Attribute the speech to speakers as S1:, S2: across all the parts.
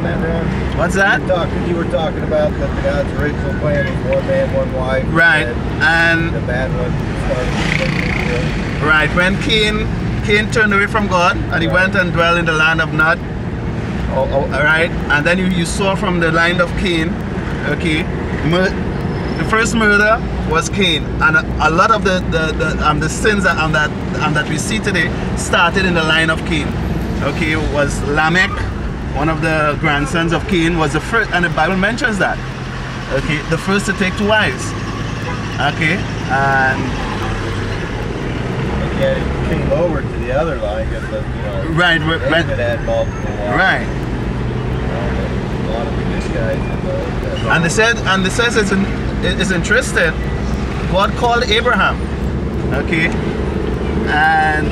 S1: that, Ron?
S2: What's that?
S1: You were talking about that God's original plan was one man, one wife.
S2: Right, and
S1: the bad one started.
S2: Right, when Cain turned away from God and he went and dwelt in the land of Nod. All right, and then you saw from the line of Cain, okay, the first murder was Cain, and a lot of the sins that we see today started in the line of Cain. Okay, it was Lamech, one of the grandsons of Cain, was the first, and the Bible mentions that. Okay, the first to take 2 wives. Okay, and
S1: yeah, it came over to the other line because
S2: right,
S1: David had multiple wives.
S2: Right.
S1: A lot of the good guys.
S2: And they says it's interesting. God called Abraham, okay, and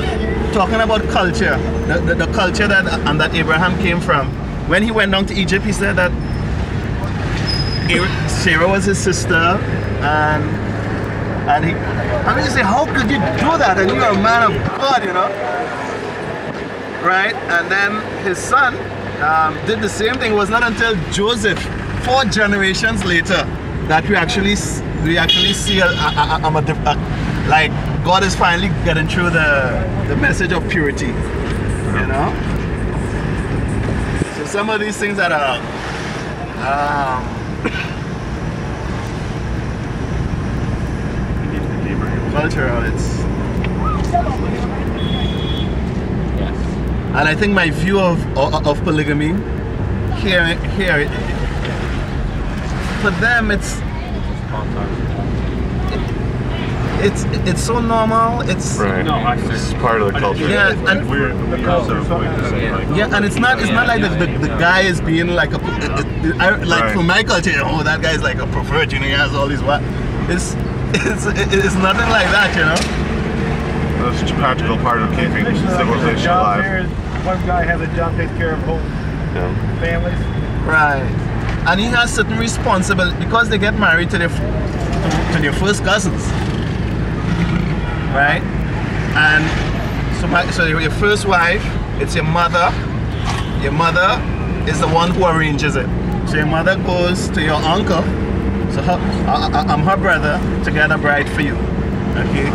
S2: talking about culture, the culture that Abraham came from. When he went down to Egypt, he said that Sarah was his sister, and he. I mean, you say, how could you do that? And you're a man of God, you know, right? And then his son did the same thing. It was not until Joseph, 4 generations later, that we actually see like God is finally getting through the message of purity, you know. So some of these things that are cultural, and I think my view of polygamy here for them it's so normal. It's
S3: right. No, it's part of the culture.
S2: Yeah, and
S3: we're
S2: yeah, and it's not like the guy is being like a like for my culture. Oh, that guy is like a pervert. You know, he has all these what? It's nothing like that. You know.
S3: That's such a practical part of keeping civilization alive.
S1: One guy has a job, takes care of whole families.
S2: Right, and he has certain responsibility because they get married to their first cousins. Right, and so your first wife, it's your mother. Your mother is the one who arranges it. So your mother goes to your uncle. So I'm her brother to get a bride for you. Okay,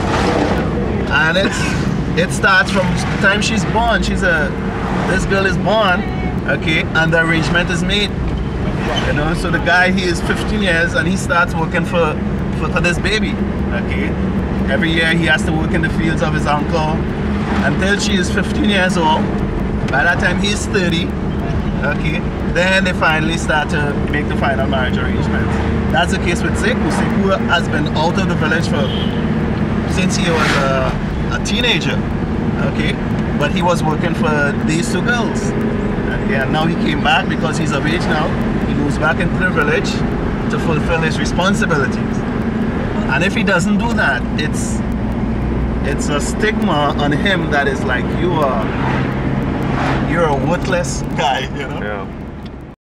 S2: and it starts from the time she's born. This girl is born. Okay, and the arrangement is made. You know, so the guy, he is 15 years and he starts working for this baby. Okay. Every year he has to work in the fields of his uncle until she is 15 years old. By that time he's 30. Okay. Then they finally start to make the final marriage arrangements. That's the case with Sekou. Sekou has been out of the village since he was a teenager. Okay. But he was working for these 2 girls. Okay. And now he came back because he's of age now. He moves back into the village to fulfill his responsibilities. And if he doesn't do that, it's a stigma on him that is like you're a worthless guy, you know.
S3: Yeah.